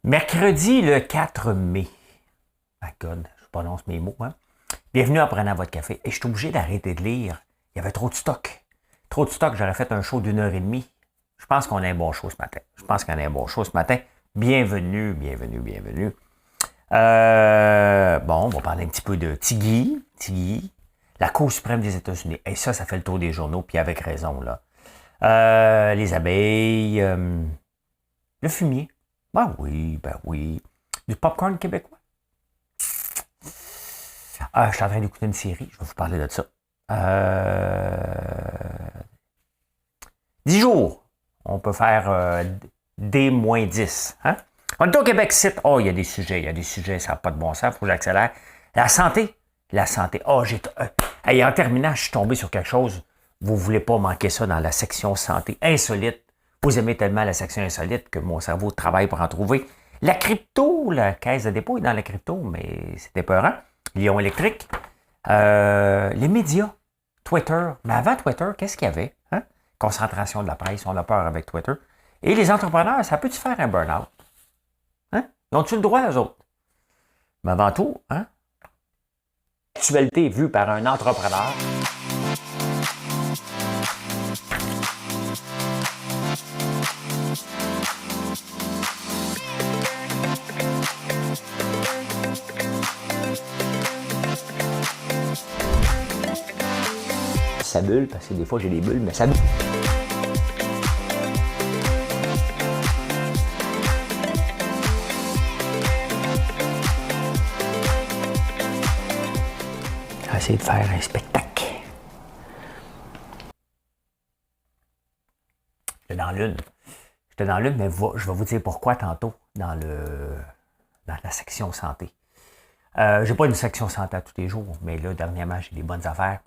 Mercredi le 4 mai. My God, je prononce mes mots, hein? Bienvenue en prenant votre café. Et je suis obligé d'arrêter de lire. Il y avait trop de stock. Trop de stock, j'aurais fait un show d'1 heure et demie. Je pense qu'on a un bon show ce matin. Bienvenue, bienvenue, bienvenue. Bon, on va parler un petit peu de Tigui. La Cour suprême des États-Unis. Et ça fait le tour des journaux, puis avec raison, là. Les abeilles, le fumier. Ben oui. Du popcorn québécois. Je suis en train d'écouter une série, je vais vous parler de ça. 10 jours. On peut faire D-10. Hein? On est au Québec site. Oh, il y a des sujets, ça n'a pas de bon sens, il faut que j'accélère. La santé. Oh, en terminant, je suis tombé sur quelque chose. Vous ne voulez pas manquer ça dans la section santé. Insolite. Vous aimez tellement la section insolite que mon cerveau travaille pour en trouver. La crypto, la caisse de dépôt est dans la crypto, mais c'était peurant. Lion électrique. Les médias. Twitter. Mais avant Twitter, qu'est-ce qu'il y avait? Hein? Concentration de la presse, on a peur avec Twitter. Et les entrepreneurs, ça peut-tu faire un burn-out? Hein? Ils ont-tu le droit, eux autres? Mais avant tout, hein? Actualité vue par un entrepreneur. Ça bulle, parce que des fois j'ai des bulles, mais ça bulle. Je vais essayer de faire un spectacle. J'étais dans l'une, mais je vais vous dire pourquoi tantôt dans la section santé. J'ai pas une section santé à tous les jours, mais là, dernièrement, j'ai des bonnes affaires.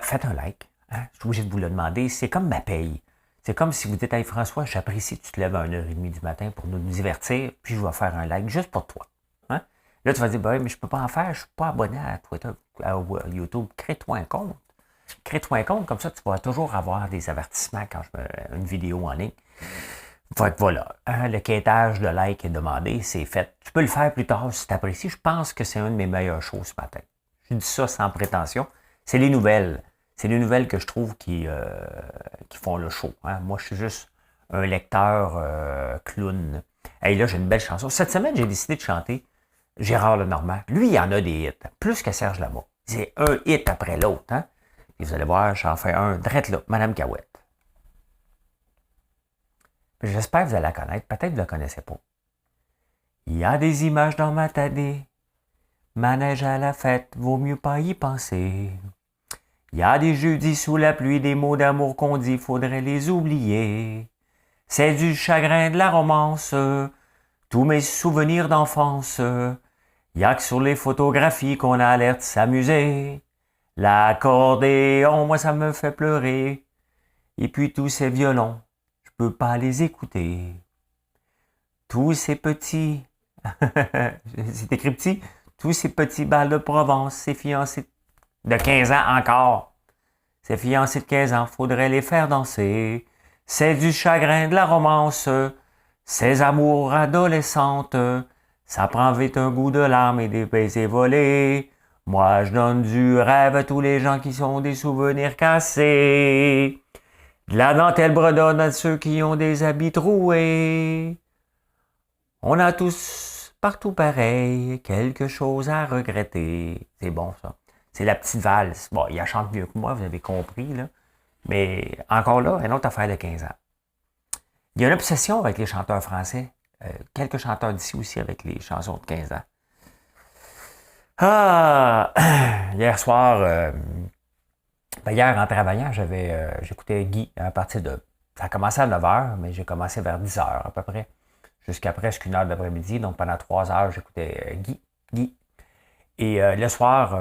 Faites un like. Hein? Je suis obligé de vous le demander. C'est comme ma paye. C'est comme si vous dites, hey François, j'apprécie que tu te lèves à 1h30 du matin pour nous divertir, puis je vais faire un like juste pour toi. Hein? Là, tu vas dire, ben, mais je peux pas en faire, je suis pas abonné à Twitter, à YouTube. Crée-toi un compte. Comme ça, tu vas toujours avoir des avertissements quand je mets une vidéo en ligne. Fait que voilà, hein, le quêtage de like est demandé, c'est fait. Tu peux le faire plus tard si tu apprécies. Je pense que c'est une de mes meilleures choses ce matin. Je dis ça sans prétention. C'est les nouvelles. C'est les nouvelles que je trouve qui font le show. Hein. Moi, je suis juste un lecteur clown. Et là, j'ai une belle chanson. Cette semaine, j'ai décidé de chanter Gérard Lenormand. Lui, il en a des hits, plus que Serge Lama. C'est un hit après l'autre. Hein. Et vous allez voir, j'en fais un drette là, Madame Cahouette. J'espère que vous allez la connaître. Peut-être que vous ne la connaissez pas. Il y a des images dans ma tête. Manège à la fête, vaut mieux pas y penser. Il y a des jeudis sous la pluie, des mots d'amour qu'on dit, faudrait les oublier. C'est du chagrin de la romance, tous mes souvenirs d'enfance. Il y a que sur les photographies qu'on a l'air de s'amuser. L'accordéon, moi ça me fait pleurer. Et puis tous ces violons, je peux pas les écouter. Tous ces petits, c'est écrit petit, tous ces petits balles de Provence, ces fiancés de 15 ans encore. Ces fiancés de 15 ans, faudrait les faire danser. C'est du chagrin de la romance, ces amours adolescentes. Ça prend vite un goût de larmes et des baisers volés. Moi, je donne du rêve à tous les gens qui sont des souvenirs cassés. De la dentelle bredonne à ceux qui ont des habits troués. On a tous, partout pareil, quelque chose à regretter. C'est bon, ça. C'est la petite valse. Bon, il la chante mieux que moi, vous avez compris, là. Mais encore là, une autre affaire de 15 ans. Il y a une obsession avec les chanteurs français. Quelques chanteurs d'ici aussi avec les chansons de 15 ans. Hier soir, hier en travaillant, j'écoutais Guy à partir de... Ça a commencé à 9h, mais j'ai commencé vers 10h à peu près. Jusqu'à presque 1h d'après-midi. Donc pendant 3 heures, j'écoutais Guy. Et le soir,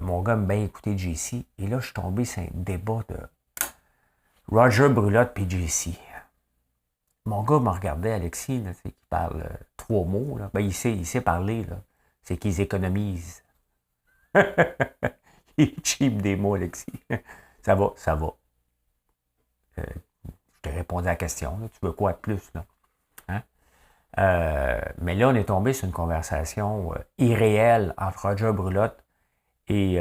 mon gars me bien écouté JC. Et là, je suis tombé sur un débat de Roger Brulotte et JC. Mon gars m'a regardé, Alexis, là, qui parle 3 mots. Là. Ben, il sait parler. Là. C'est qu'ils économisent. Il est cheap des mots, Alexis. Ça va. Je t'ai répondu à la question. Là. Tu veux quoi de plus? Là? Hein? Mais là, on est tombé sur une conversation irréelle entre Roger Brulotte et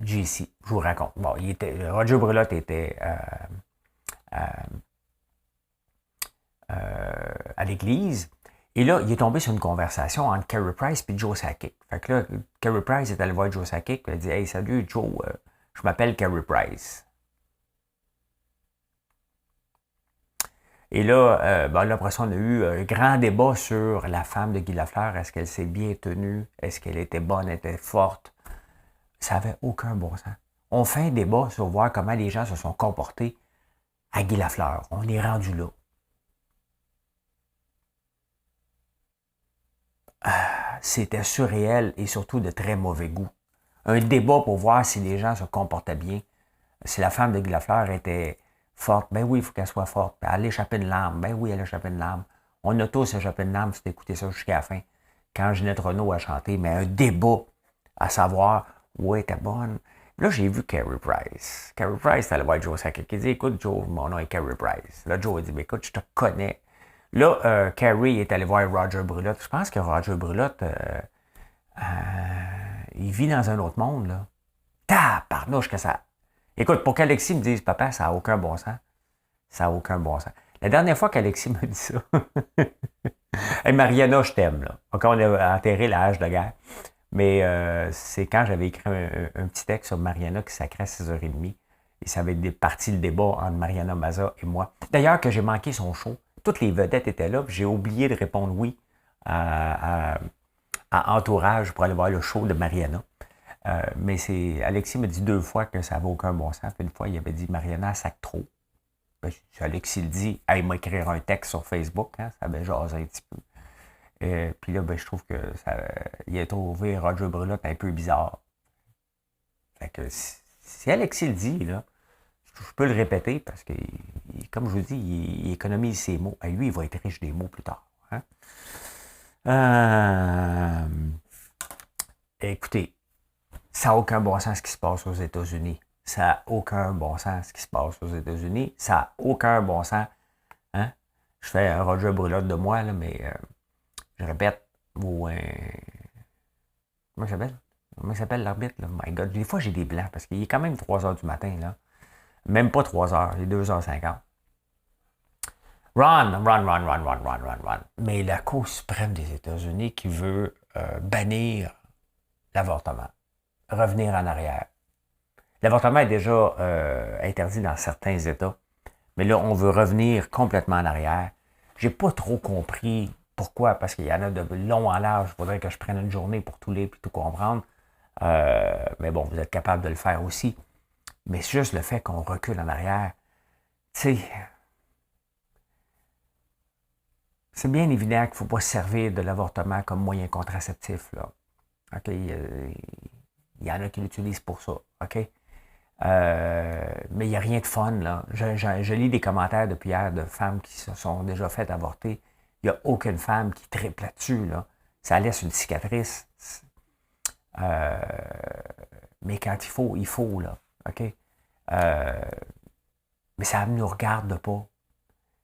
JC. Je vous raconte. Bon, Roger Brulotte était à l'église. Et là, il est tombé sur une conversation entre Carey Price et Joe Sakic. Fait que là, Carey Price est allé voir Joe Sakic et il a dit « Hey, salut Joe, je m'appelle Carey Price. » Et là, après ça, on a eu un grand débat sur la femme de Guy Lafleur. Est-ce qu'elle s'est bien tenue? Est-ce qu'elle était bonne? Était forte? Ça n'avait aucun bon sens. On fait un débat sur voir comment les gens se sont comportés à Guy Lafleur. On est rendu là. C'était surréel et surtout de très mauvais goût. Un débat pour voir si les gens se comportaient bien. Si la femme de Guy Lafleur était forte, ben oui, il faut qu'elle soit forte. Elle a échappé une larme, ben oui, elle a échappé une larme. On a tous échappé une larme si t'écoutais ça jusqu'à la fin. Quand Ginette Renault a chanté, mais un débat à savoir, ouais, t'es bonne. Là, j'ai vu Carey Price. Carey Price, elle allait voir Joe Sakic. Il dit, écoute, Joe, mon nom est Carey Price. Là, Joe a dit, ben, écoute, je te connais. Là, Carey est allé voir Roger Brulotte. Je pense que Roger Brulotte, il vit dans un autre monde, là. Tabarnouche que ça. Écoute, pour qu'Alexis me dise, papa, ça n'a aucun bon sens. Ça n'a aucun bon sens. La dernière fois qu'Alexis me dit ça, hey, Mariana, je t'aime, là. OK, on a enterré la hache de guerre. Mais c'est quand j'avais écrit un petit texte sur Mariana qui sacrait à 6h30. Et ça avait été parti le débat entre Mariana Maza et moi. D'ailleurs, que j'ai manqué son show. Toutes les vedettes étaient là. J'ai oublié de répondre oui à Entourage pour aller voir le show de Mariana. Mais Alexis me dit 2 fois que ça n'avait aucun bon sens. Une fois, il avait dit Mariana, sac trop. Ben, Alexis le dit, il m'a écrit un texte sur Facebook. Hein, ça avait jasé un petit peu. Puis là, ben, je trouve que il a trouvé Roger Brulotte un peu bizarre. Fait que si Alexis le dit, là, je peux le répéter parce que, comme je vous dis, il économise ses mots. Et lui, il va être riche des mots plus tard. Hein? Écoutez, ça n'a aucun bon sens ce qui se passe aux États-Unis. Ça n'a aucun bon sens ce qui se passe aux États-Unis. Ça n'a aucun bon sens. Hein? Je fais un Roger Brulotte de moi, là, mais je répète, comment il s'appelle? Comment il s'appelle l'arbitre? Là? My God, des fois j'ai des blancs parce qu'il est quand même 3h du matin. Là. Même pas 3h, il est 2h50. Run. Mais la Cour suprême des États-Unis qui veut bannir l'avortement. Revenir en arrière. L'avortement est déjà interdit dans certains États. Mais là, on veut revenir complètement en arrière. J'ai pas trop compris pourquoi, parce qu'il y en a de long en large. Il faudrait que je prenne une journée pour tout lire et tout comprendre. Mais bon, vous êtes capable de le faire aussi. Mais c'est juste le fait qu'on recule en arrière. Tu sais, c'est bien évident qu'il ne faut pas se servir de l'avortement comme moyen contraceptif. Là. OK? Il y en a qui l'utilisent pour ça. OK? Mais il n'y a rien de fun. Là. Je lis des commentaires depuis hier de femmes qui se sont déjà faites avorter. Il n'y a aucune femme qui triple là-dessus. Là. Ça laisse une cicatrice. Mais quand il faut. Là. OK? Mais ça ne nous regarde pas.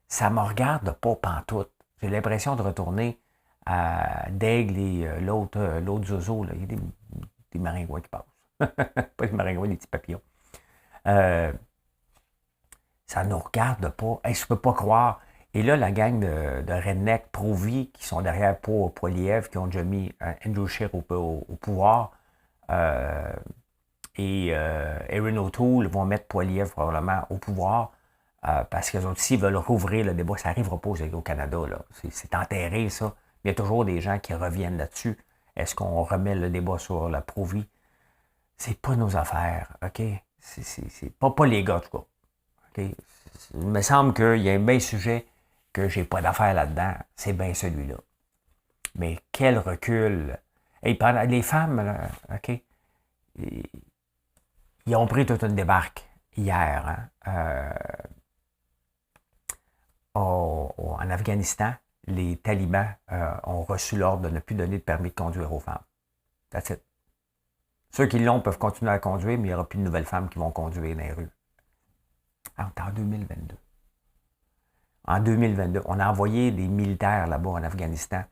Ça ne me regarde pas pantoute. J'ai l'impression de retourner à Daigle et l'autre zozo. Là. Il y a des maringouins qui passent. Pas des maringouins, des petits papillons. Ça ne nous regarde pas. Hey, je ne peux pas croire. Et là, la gang de redneck pro-vie qui sont derrière Poilievre, qui ont déjà mis Andrew Scheer au pouvoir, et Erin O'Toole vont mettre Poilievre probablement au pouvoir parce qu'ils aussi veulent rouvrir le débat. Ça n'arrivera pas au Canada. Là. C'est enterré, ça. Il y a toujours des gens qui reviennent là-dessus. Est-ce qu'on remet le débat sur la pro-vie? C'est pas nos affaires, OK? C'est pas les gars, en tout cas. Okay? Il me semble qu'il y a un bien sujet que j'ai pas d'affaires là-dedans. C'est bien celui-là. Mais quel recul! Et pendant, les femmes, là, OK? Ils ont pris toute une débarque hier. Hein? En Afghanistan, les talibans ont reçu l'ordre de ne plus donner de permis de conduire aux femmes. That's it. Ceux qui l'ont peuvent continuer à conduire, mais il n'y aura plus de nouvelles femmes qui vont conduire dans les rues. Ah, on est en 2022. En 2022, on a envoyé des militaires là-bas en Afghanistan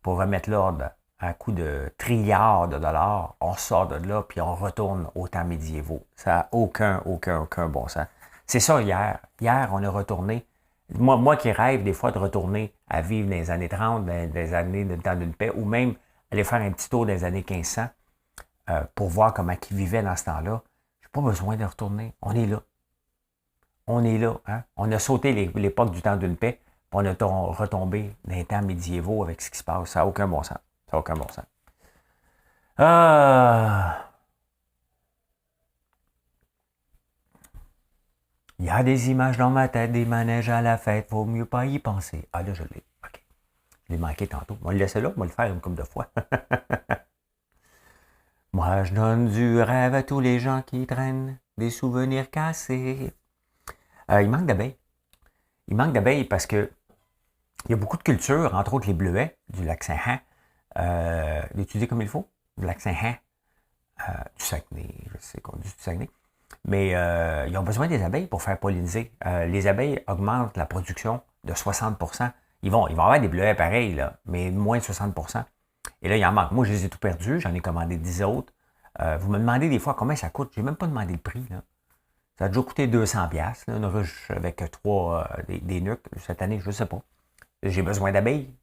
pour remettre l'ordre à coût de trilliards de dollars. On sort de là, puis on retourne aux temps médiévaux. Ça n'a aucun bon sens. C'est ça hier. Hier, on est retourné. Moi qui rêve des fois de retourner à vivre dans les années 30, dans des années de temps d'une paix, ou même aller faire un petit tour dans les années 1500 pour voir comment ils vivaient dans ce temps-là. Je n'ai pas besoin de retourner. On est là. On est là. Hein? On a sauté l'époque du temps d'une paix, puis on est retombé dans les temps médiévaux avec ce qui se passe. Ça n'a aucun bon sens. Ça n'a aucun bon sens. Il y a des images dans ma tête, des manèges à la fête, vaut mieux pas y penser. Ah là, je l'ai. OK. Je l'ai manqué tantôt. On va le laisser là, on va le faire une couple de fois. Moi, je donne du rêve à tous les gens qui traînent des souvenirs cassés. Il manque d'abeilles. Il manque d'abeilles parce que il y a beaucoup de cultures, entre autres les bleuets du lac Saint-Jean, d'étudier comme il faut, du lac Saint-Jean, du Saguenay, je sais qu'on dit du Saguenay. Mais ils ont besoin des abeilles pour faire polliniser. Les abeilles augmentent la production de 60%. Ils vont avoir des bleuets pareils, là, mais moins de 60%. Et là, il en manque. Moi, je les ai tout perdus. J'en ai commandé 10 autres. Vous me demandez des fois combien ça coûte. Je n'ai même pas demandé le prix. Là. Ça a déjà coûté 200$, une ruche avec 3 des nuques. Cette année, je ne sais pas. J'ai besoin d'abeilles.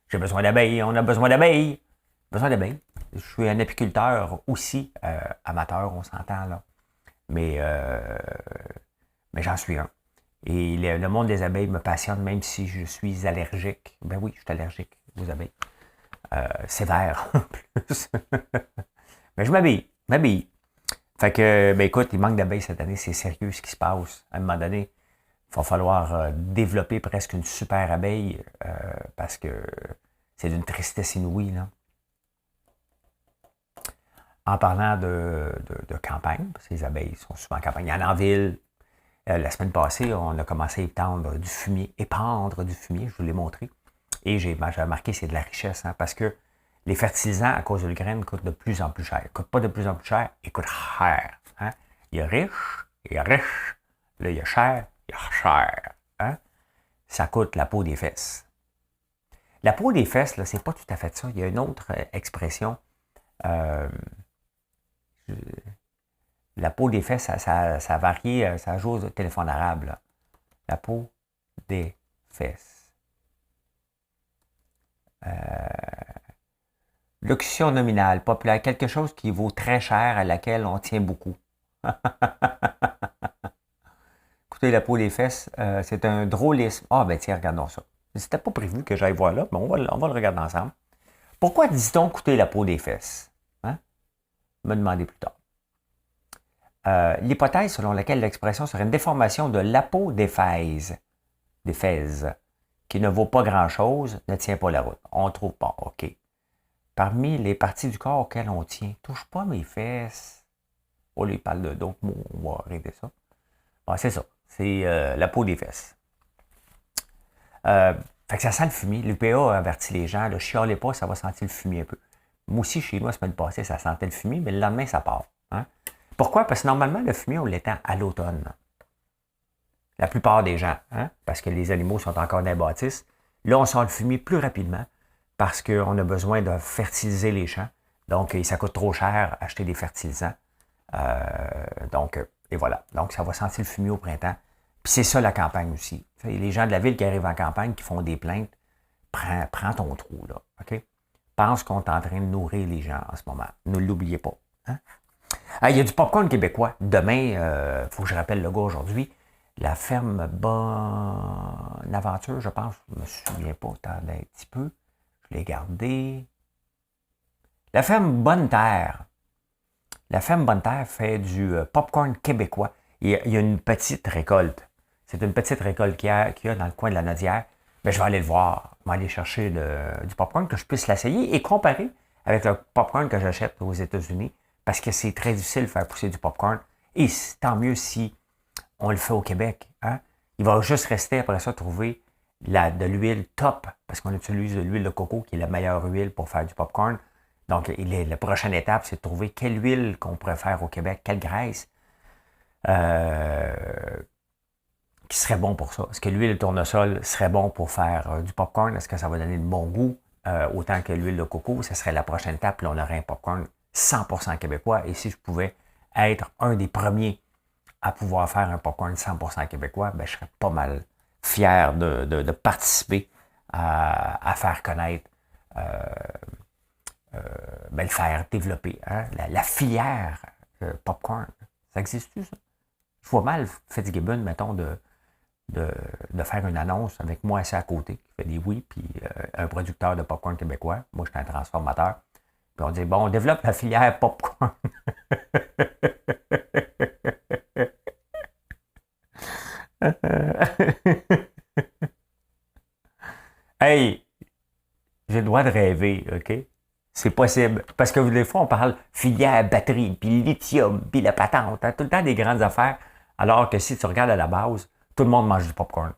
J'ai besoin d'abeilles. On a besoin d'abeilles. Besoin d'abeilles. Je suis un apiculteur aussi, amateur, on s'entend là. Mais j'en suis un. Et le monde des abeilles me passionne, même si je suis allergique. Ben oui, je suis allergique aux abeilles. Sévère, en plus. Mais je m'habille. Fait que, ben écoute, il manque d'abeilles cette année, c'est sérieux ce qui se passe. À un moment donné, il va falloir développer presque une super abeille parce que c'est d'une tristesse inouïe, là. En parlant de campagne, parce que les abeilles sont souvent en campagne. Il y en a en ville. La semaine passée, on a commencé à épandre du fumier, je vous l'ai montré. Et j'ai remarqué que c'est de la richesse, hein, parce que les fertilisants, à cause de graines, coûtent de plus en plus cher. Ils ne coûtent pas de plus en plus cher, ils coûtent cher. Hein. Il y a riche, il y a riche. Là, il y a cher, il y a cher. Hein. Ça coûte la peau des fesses. La peau des fesses, là, c'est pas tout à fait ça. Il y a une autre expression. La peau des fesses, ça varie, ça joue au téléphone arabe. Là. La peau des fesses. Locution nominale, populaire, quelque chose qui vaut très cher, à laquelle on tient beaucoup. Écoutez, la peau des fesses, c'est un drôlisme. Ah, ben tiens, regardons ça. C'était pas prévu que j'aille voir là, mais on va le regarder ensemble. Pourquoi dit-on écouter la peau des fesses? Hein? Me demander plus tard. L'hypothèse selon laquelle l'expression serait une déformation de l'apodéphèse, des fèses, qui ne vaut pas grand-chose, ne tient pas la route. On ne trouve pas. OK. Parmi les parties du corps auxquelles on tient, touche pas mes fesses. Oh, là, il parle d'autres mots, on va arrêter ça. Bon, c'est ça. C'est la peau des fesses. Fait que ça sent le fumier. L'UPA a averti les gens, ne chialez pas, ça va sentir le fumier un peu. Moi aussi, chez nous, la semaine passée, ça sentait le fumier, mais le lendemain, ça part. Hein? Pourquoi? Parce que normalement, le fumier, on l'étend à l'automne. La plupart des gens, hein? Parce que les animaux sont encore dans les bâtisses. Là, on sort le fumier plus rapidement parce qu'on a besoin de fertiliser les champs. Donc, ça coûte trop cher acheter des fertilisants. Et voilà. Donc, ça va sentir le fumier au printemps. Puis c'est ça la campagne aussi. Les gens de la ville qui arrivent en campagne, qui font des plaintes, prends ton trou, là. OK? Pense qu'on est en train de nourrir les gens en ce moment. Ne l'oubliez pas. Hein? Il y a du popcorn québécois. Demain, il faut que je rappelle le gars aujourd'hui. La ferme Bonaventure, je pense. Je ne me souviens pas. Attendez un petit peu. Je l'ai gardé. La ferme Bonne Terre. La ferme Bonne Terre fait du popcorn québécois. Il y a une petite récolte. C'est une petite récolte qu'il y a dans le coin de la Nodière. Mais je vais aller le voir. Je vais aller chercher du popcorn que je puisse l'essayer et comparer avec le popcorn que j'achète aux États-Unis. Parce que c'est très difficile de faire pousser du popcorn. Et tant mieux si on le fait au Québec. Hein? Il va juste rester après ça trouver de l'huile top. Parce qu'on utilise de l'huile de coco qui est la meilleure huile pour faire du popcorn. Donc, la prochaine étape, c'est de trouver quelle huile qu'on pourrait faire au Québec, quelle graisse. qui serait bon pour ça? Est-ce que l'huile de tournesol serait bon pour faire du popcorn? Est-ce que ça va donner de bon goût? Autant que l'huile de coco, ce serait la prochaine étape. Puis on aurait un popcorn 100% québécois. Et si je pouvais être un des premiers à pouvoir faire un popcorn 100% québécois, ben, je serais pas mal fier de participer à faire connaître, ben, le faire développer. Hein? La filière popcorn, ça existe-tu, ça? Je vois mal Fitzgibbon, mettons, de faire une annonce avec moi assis à côté, qui fait des oui, puis un producteur de popcorn québécois. Moi, je suis un transformateur. Puis on dit, bon, on développe la filière popcorn. Hey, j'ai le droit de rêver, OK? C'est possible. Parce que des fois, on parle filière batterie, puis lithium, puis la patente. Hein? Tout le temps des grandes affaires. Alors que si tu regardes à la base, tout le monde mange du popcorn.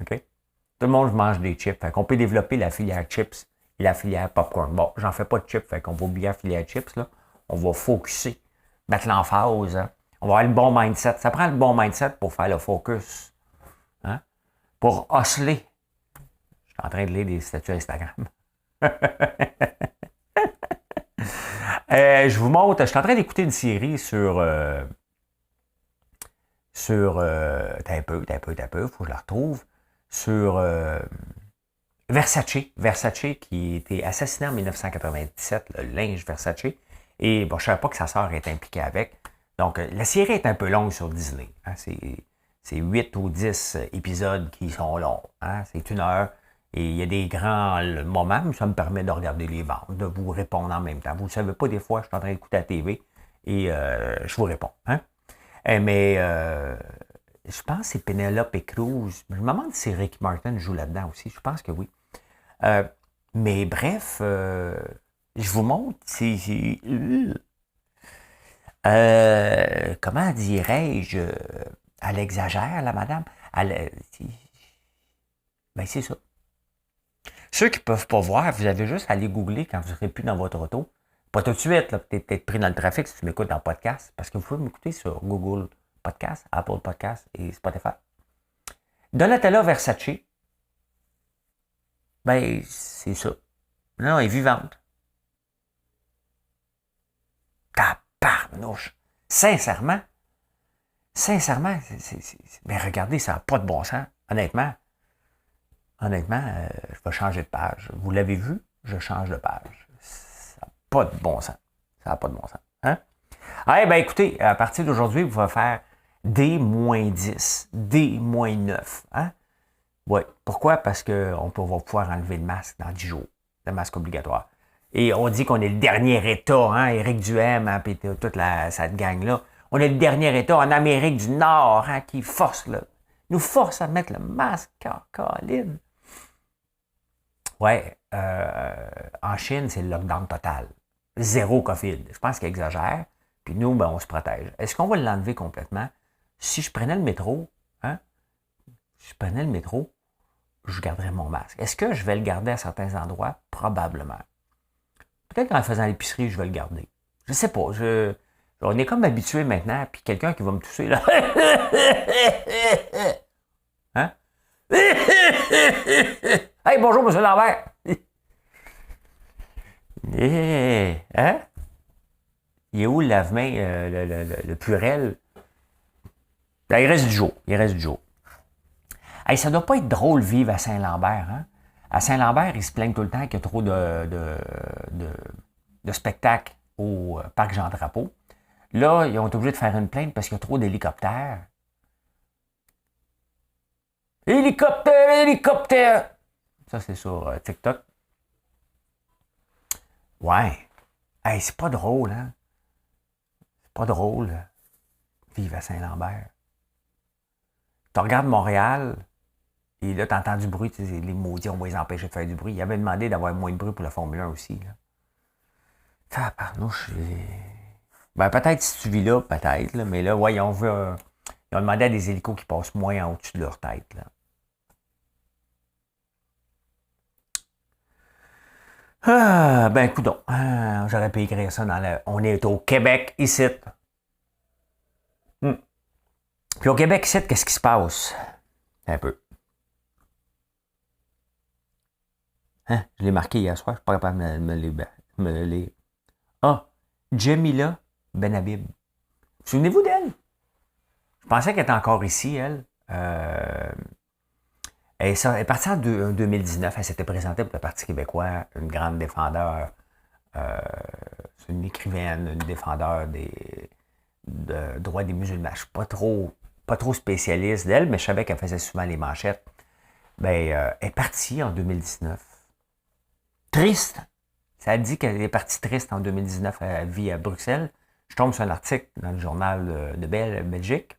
OK? Tout le monde mange des chips. Fait qu'on peut développer la filière chips et la filière popcorn. Bon, j'en fais pas de chips, fait qu'on va oublier la filière chips, là. On va focuser, mettre l'emphase. Hein? On va avoir le bon mindset. Ça prend le bon mindset pour faire le focus. Hein? Pour osciller. Je suis en train de lire des statuts Instagram. Je vous montre, je suis en train d'écouter une série sur t'as un peu, faut que je la retrouve, sur Versace qui a été assassiné en 1997, le linge Versace, et bon, je ne savais pas que sa sœur était impliquée avec. Donc, la série est un peu longue sur Disney. Hein, c'est 8 ou 10 épisodes qui sont longs. Hein, c'est 1 heure. Et il y a des grands moments, mais ça me permet de regarder les ventes, de vous répondre en même temps. Vous ne savez pas, des fois, je suis en train d'écouter la TV et je vous réponds. Hein? Mais je pense que c'est Penelope Cruz. Je me demande si Ricky Martin joue là-dedans aussi. Je pense que oui. Mais bref, je vous montre. Comment dirais-je? Elle exagère, la madame. Ben, c'est ça. Ceux qui ne peuvent pas voir, vous avez juste à aller googler quand vous ne serez plus dans votre auto. Pas tout de suite, là, tu es peut-être pris dans le trafic si tu m'écoutes en podcast, parce que vous pouvez m'écouter sur Google Podcast, Apple Podcast et Spotify. Donatella Versace, ben, c'est ça. Non, elle est vivante. Tabarnouche. Sincèrement, mais regardez, ça n'a pas de bon sens, honnêtement. Honnêtement, je vais changer de page. Vous l'avez vu? Je change de page. Ça n'a pas de bon sens. Ça n'a pas de bon sens. Hein? Ah, ben écoutez, à partir d'aujourd'hui, vous allez faire D-10, D-9. Hein? Oui. Pourquoi? Parce qu'on va pouvoir enlever le masque dans 10 jours. Le masque obligatoire. Et on dit qu'on est le dernier État, hein? Éric Duhem, hein, puis toute cette gang-là. On est le dernier État en Amérique du Nord, hein, qui force, là, nous force à mettre le masque, Caroline. Ouais, en Chine, c'est le lockdown total. Zéro COVID. Je pense qu'ils exagèrent. Puis nous, ben, on se protège. Est-ce qu'on va l'enlever complètement? Si je prenais le métro, hein? Si je prenais le métro, je garderais mon masque. Est-ce que je vais le garder à certains endroits? Probablement. Peut-être qu'en faisant l'épicerie, je vais le garder. Je sais pas. On est comme habitué maintenant, puis quelqu'un qui va me tousser, là. Hein? Hey, bonjour, monsieur Lambert! Hein? Il est où le lave-main, le Purel? Là, il reste du jour. Hey, ça doit pas être drôle vivre à Saint-Lambert, hein? À Saint-Lambert, ils se plaignent tout le temps qu'il y a trop de spectacles au parc Jean-Drapeau. Là, ils ont été obligés de faire une plainte parce qu'il y a trop d'hélicoptères. Hélicoptère! Ça, c'est sur TikTok. Ouais. Hey, c'est pas drôle, hein? C'est pas drôle. Vivre à Saint-Lambert. Tu regardes Montréal, et là, tu entends du bruit, tu sais, les maudits, on va les empêcher de faire du bruit. Ils avaient demandé d'avoir moins de bruit pour la Formule 1 aussi, là. Tabarnouche, ben, peut-être si tu vis là, peut-être, là, mais là, ouais, ils ont demandé à des hélicos qui passent moins en au-dessus de leur tête, là. Ah, ben, coudonc. J'aurais pu écrire ça dans On est au Québec, ici. Puis au Québec, ici, qu'est-ce qui se passe? Un peu. Hein? Je l'ai marqué hier soir, je ne suis pas capable de me le lire. Ah, Jamila Benhabib. Souvenez-vous d'elle? Je pensais qu'elle était encore ici, elle. Elle est partie en 2019. Elle s'était présentée pour le Parti québécois, une grande défendeur. C'est une écrivaine, une défendeur des droits des musulmans. Je ne suis pas trop spécialiste d'elle, mais je savais qu'elle faisait souvent les manchettes. Elle est partie en 2019. Triste. Ça dit qu'elle est partie triste en 2019. Elle vit à Bruxelles. Je tombe sur un article dans le journal de Belgique.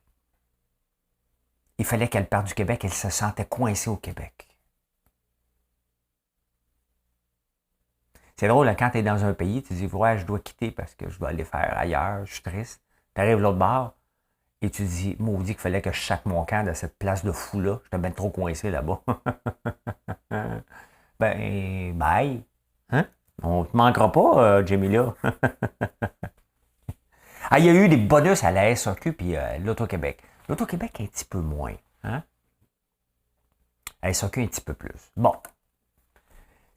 Il fallait qu'elle parte du Québec. Elle se sentait coincée au Québec. C'est drôle, quand tu es dans un pays, tu dis, ouais, je dois quitter parce que je dois aller faire ailleurs, je suis triste. Tu arrives l'autre bord et tu dis, maudit qu'il fallait que je saque mon camp de cette place de fou-là. J'étais bien trop coincé là-bas. Bye. Hein? On ne te manquera pas, Jamila. Ah, il y a eu des bonus à la SAQ puis l'Auto-Québec. L'Auto-Québec un petit peu moins. Hein? La SAQ un petit peu plus. Bon.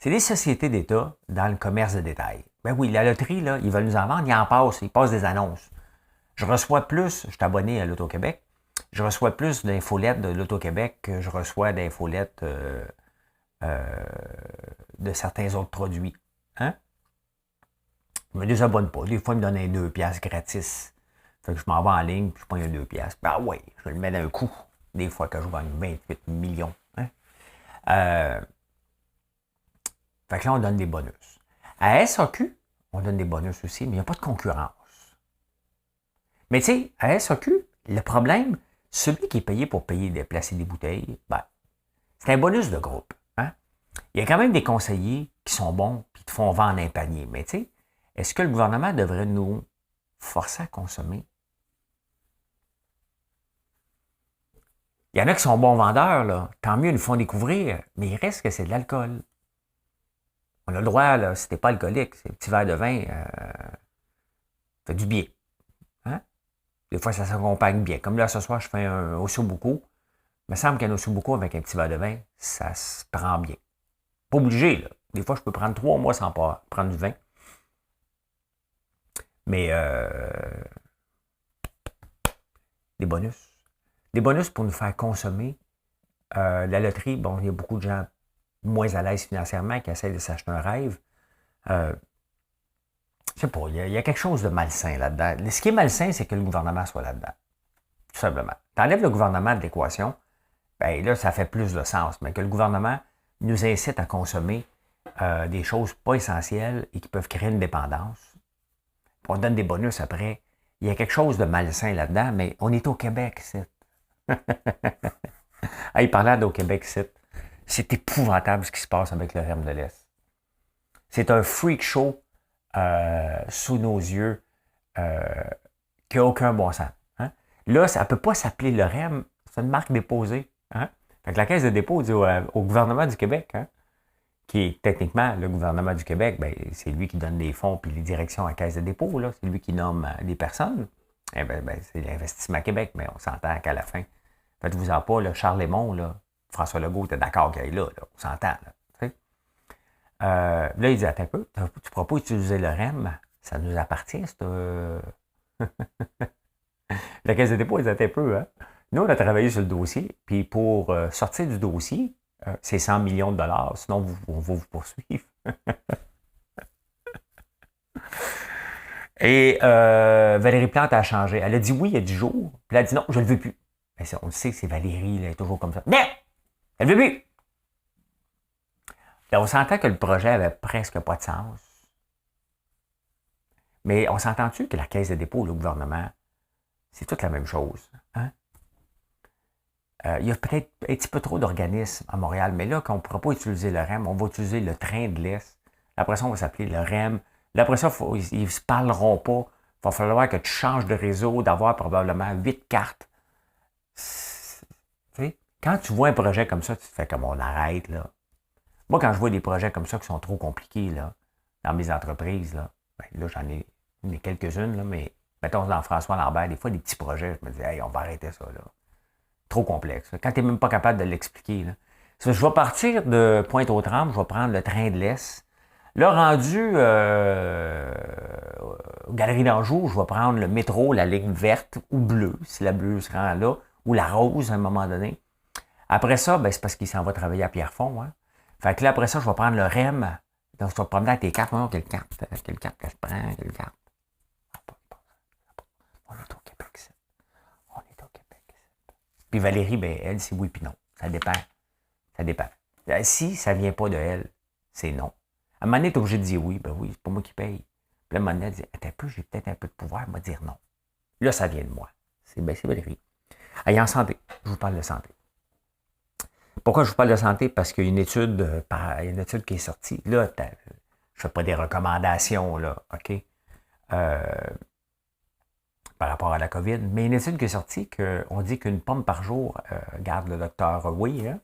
C'est des sociétés d'État dans le commerce de détail. Ben oui, la loterie, là, ils veulent nous en vendre, ils passent des annonces. Je reçois plus, je suis abonné à l'Auto-Québec, je reçois plus d'infolettes de l'Auto-Québec que je reçois d'infolettes de certains autres produits. Hein? Je ne me désabonne pas. Des fois, ils me donnent un 2 piastres gratis. Fait que je m'en vais en ligne, puis je prends un 2 piastres. Ben oui, je le mets d'un coup. Des fois que je gagne 28 millions. Hein? Fait que là, on donne des bonus. À SAQ, on donne des bonus aussi, mais il n'y a pas de concurrence. Mais tu sais, à SAQ, le problème, celui qui est payé pour placer des bouteilles, c'est un bonus de groupe. Hein? Il y a quand même des conseillers qui sont bons et qui te font vendre un panier. Mais tu sais, est-ce que le gouvernement devrait nous forcer à consommer? Il y en a qui sont bons vendeurs, là. Tant mieux, ils nous font découvrir, mais il reste que c'est de l'alcool. On a le droit, là, si t'es pas alcoolique, c'est un petit verre de vin, fait du bien. Hein? Des fois, ça s'accompagne bien. Comme là, ce soir, je fais un ossobuco. Il me semble qu'un ossobuco avec un petit verre de vin, ça se prend bien. Pas obligé, là. Des fois, je peux prendre 3 mois sans pas prendre du vin. Mais des bonus. Des bonus pour nous faire consommer. La loterie, bon, il y a beaucoup de gens moins à l'aise financièrement qui essaient de s'acheter un rêve. Je sais pas, il y a quelque chose de malsain là-dedans. Ce qui est malsain, c'est que le gouvernement soit là-dedans. Tout simplement. T'enlèves le gouvernement de l'équation, ben là, ça fait plus de sens. Mais que le gouvernement nous incite à consommer des choses pas essentielles et qui peuvent créer une dépendance. On donne des bonus après. Il y a quelque chose de malsain là-dedans, mais on est au Québec, c'est. Hey, parlant d'au Québec, c'est épouvantable ce qui se passe avec le REM de l'Est. C'est un freak show sous nos yeux qui n'a aucun bon sens. Hein? Là, ça ne peut pas s'appeler le REM, c'est une marque déposée. Hein? Fait que la Caisse de dépôt dit au gouvernement du Québec, hein, qui est techniquement le gouvernement du Québec, ben, c'est lui qui donne les fonds puis les directions à la Caisse de dépôt, là, c'est lui qui nomme les personnes. Eh ben, c'est l'Investissement Québec, mais on s'entend qu'à la fin, faites-vous en pas, là, Charles Lémon, là, François Legault était d'accord qu'il est là, on s'entend. Là, il dit, attends un peu, tu ne pourras pas utiliser le REM, ça nous appartient, c'est La Caisse de dépôt, il dit, attends un peu, hein. Nous, on a travaillé sur le dossier, puis pour sortir du dossier, c'est 100 millions de dollars, sinon on va vous poursuivre. Et Valérie Plante a changé. Elle a dit oui il y a 10 jours, puis elle a dit non, je ne le veux plus. Mais on le sait, c'est Valérie, elle est toujours comme ça. Non! Elle ne veut plus! Là, on s'entend que le projet avait presque pas de sens. Mais on s'entend-tu que la Caisse de dépôt, le gouvernement, c'est toute la même chose? Hein? Il y a peut-être un petit peu trop d'organismes à Montréal, mais là, qu'on ne pourra pas utiliser le REM, on va utiliser le train de l'Est. Après ça, on va s'appeler le REM. Là, après ça, ils ne se parleront pas. Il va falloir que tu changes de réseau, d'avoir probablement 8 cartes. Quand tu vois un projet comme ça, tu te fais comme on arrête, là. Moi, quand je vois des projets comme ça qui sont trop compliqués, là, dans mes entreprises, là, ben, là, j'en ai quelques-unes, là, mais Mettons dans François Lambert, des fois, des petits projets, je me dis, hey, on va arrêter ça, là. Trop complexe. Quand tu n'es même pas capable de l'expliquer, là. Je vais partir de Pointe-aux-Trembles, je vais prendre le train de l'Est. Là, rendu aux Galeries d'Anjou, je vais prendre le métro, la ligne verte ou bleue, si la bleue se rend là, ou la rose à un moment donné. Après ça, ben, c'est parce qu'il s'en va travailler à Pierrefonds. Hein. Fait que là, après ça, je vais prendre le REM. Donc, je vais promener avec tes cartes. Non, quelle carte? Quelle carte que je prends? Quelle carte? On est au Québec, c'est. On est au Québec. Puis Valérie, ben, elle, c'est oui puis non. Ça dépend. Ça dépend. Si ça ne vient pas de elle, c'est non. À un moment donné, tu es obligé de dire oui. Ben oui, c'est pas moi qui paye. Puis là, à un moment donné, elle dit, attends un peu, j'ai peut-être un peu de pouvoir, elle va dire non. Là, ça vient de moi. C'est Valérie. Et en santé, je vous parle de santé. Pourquoi je vous parle de santé? Parce qu'il y a une étude, qui est sortie. Là, je ne fais pas des recommandations, là, OK? Par rapport à la COVID, mais une étude qui est sortie qu'on dit qu'une pomme par jour garde le docteur away. Hein?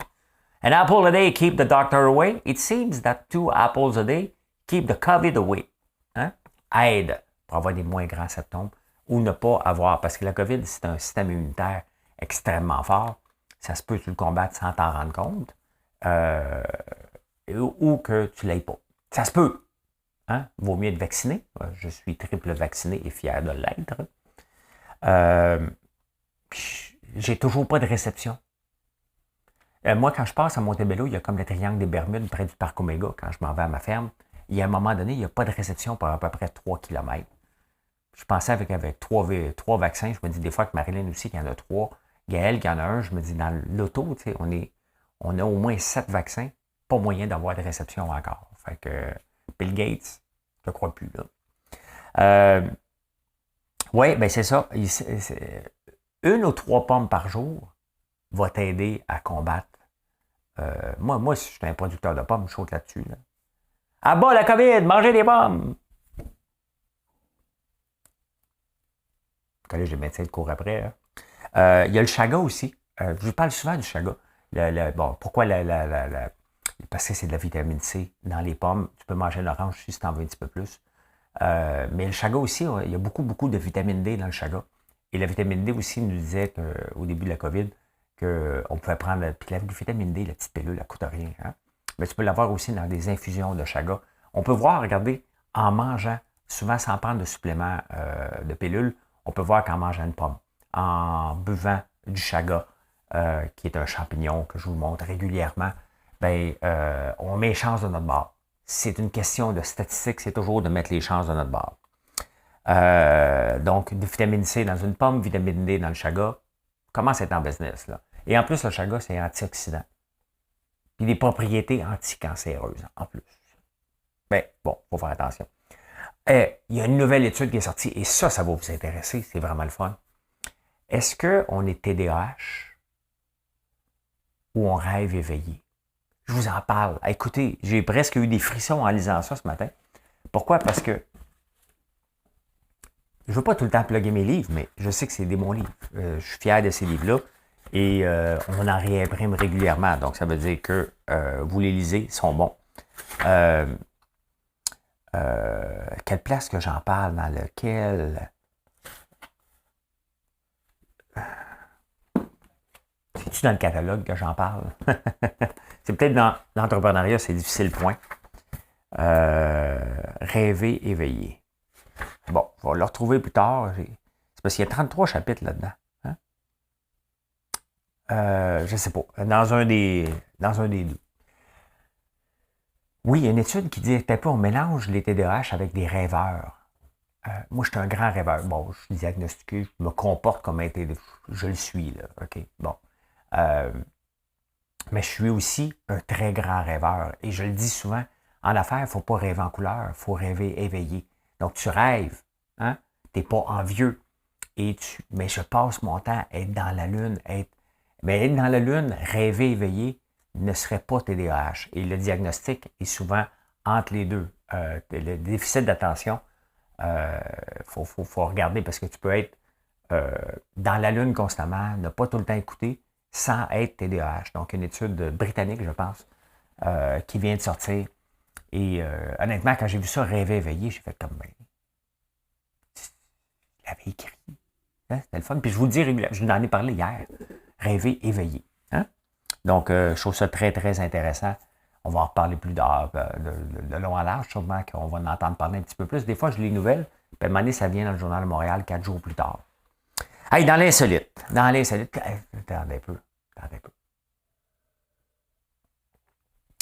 An apple a day keep the doctor away. It seems that 2 apples a day keep the COVID away. Hein? Aide pour avoir des moins grands symptômes ou ne pas avoir, parce que la COVID, c'est un système immunitaire extrêmement fort. Ça se peut que tu le combattes sans t'en rendre compte ou que tu ne l'aies pas. Ça se peut. Hein? Vaut mieux être vacciné. Je suis triple vacciné et fier de l'être. J'ai toujours pas de réception. Moi, quand je passe à Montebello, il y a comme le triangle des Bermudes près du parc Omega, quand je m'en vais à ma ferme. Et à un moment donné, il n'y a pas de réception pour à peu près 3 km. Je pensais avec 3 vaccins, je me dis des fois que Marilyn aussi, qu'il y en a 3. Gaël, qu'il y en a un, je me dis dans l'auto, tu sais, on a au moins 7 vaccins, pas moyen d'avoir de réception encore. Fait que Bill Gates, je ne crois plus, là. Oui, bien c'est ça. 1 ou 3 pommes par jour va t'aider à combattre. Moi, si je suis un producteur de pommes, je saute là-dessus. Là. À bas la COVID, mangez des pommes! Le collège des médecins court après. Hein. Il y a le chaga aussi. Je vous parle souvent du chaga. Bon, pourquoi parce que c'est de la vitamine C dans les pommes. Tu peux manger l'orange si tu en veux un petit peu plus. Mais le chaga aussi, il y a beaucoup, beaucoup de vitamine D dans le chaga. Et la vitamine D aussi nous disait qu'au début de la COVID, qu'on pouvait prendre puis la vitamine D, la petite pilule, elle ne coûte rien. Hein? Mais tu peux l'avoir aussi dans des infusions de chaga. On peut voir, regardez, en mangeant, souvent sans prendre de supplément de pilule, on peut voir qu'en mangeant une pomme, en buvant du chaga, qui est un champignon que je vous montre régulièrement, ben, on met les chances de notre bord. C'est une question de statistique, c'est toujours de mettre les chances de notre bord. Donc, de vitamine C dans une pomme, vitamine D dans le chaga, commence à être en business. Là. Et en plus, le chaga, c'est antioxydant. Puis des propriétés anticancéreuses, en plus. Mais bon, il faut faire attention. Il y a une nouvelle étude qui est sortie, et ça va vous intéresser, c'est vraiment le fun. Est-ce qu'on est TDAH ou on rêve éveillé? Je vous en parle. Écoutez, j'ai presque eu des frissons en lisant ça ce matin. Pourquoi? Parce que je ne veux pas tout le temps plugger mes livres, mais je sais que c'est des bons livres. Je suis fier de ces livres-là et on en réimprime régulièrement. Donc, ça veut dire que vous les lisez, ils sont bons. Quelle place que j'en parle, dans lequel... C'est-tu dans le catalogue que j'en parle? C'est peut-être dans l'entrepreneuriat, c'est difficile, point. Rêver, éveiller. Bon, on va le retrouver plus tard. C'est parce qu'il y a 33 chapitres là-dedans. Hein? Je ne sais pas. Dans un des deux. Oui, il y a une étude qui dit on mélange les TDAH avec des rêveurs. Moi, je suis un grand rêveur. Bon, je suis diagnostiqué, je me comporte comme un TDAH. Je le suis, là. OK, bon. Mais je suis aussi un très grand rêveur. Et je le dis souvent, en affaires, il ne faut pas rêver en couleur, il faut rêver éveillé. Donc, tu rêves, hein? Tu n'es pas envieux. Mais je passe mon temps à être dans la lune. Mais être dans la lune, rêver éveillé, ne serait pas TDAH. Et le diagnostic est souvent entre les deux. Le déficit d'attention, faut regarder parce que tu peux être dans la lune constamment, ne pas tout le temps écouter, sans être TDAH. Donc, une étude britannique, je pense, qui vient de sortir. Et honnêtement, quand j'ai vu ça, rêver éveillé, j'ai fait comme, Il avait écrit. Hein? C'était le fun. Puis je vous le dis régulièrement, je vous en ai parlé hier. Rêver, éveillé. Hein? Donc, je trouve ça très, très intéressant. On va en reparler plus tard, de long à large, sûrement qu'on va en entendre parler un petit peu plus. Des fois, je lis les nouvelles, puis à un moment donné, ça vient dans le Journal de Montréal 4 jours plus tard. Hey, dans l'insolite. Attendez un peu.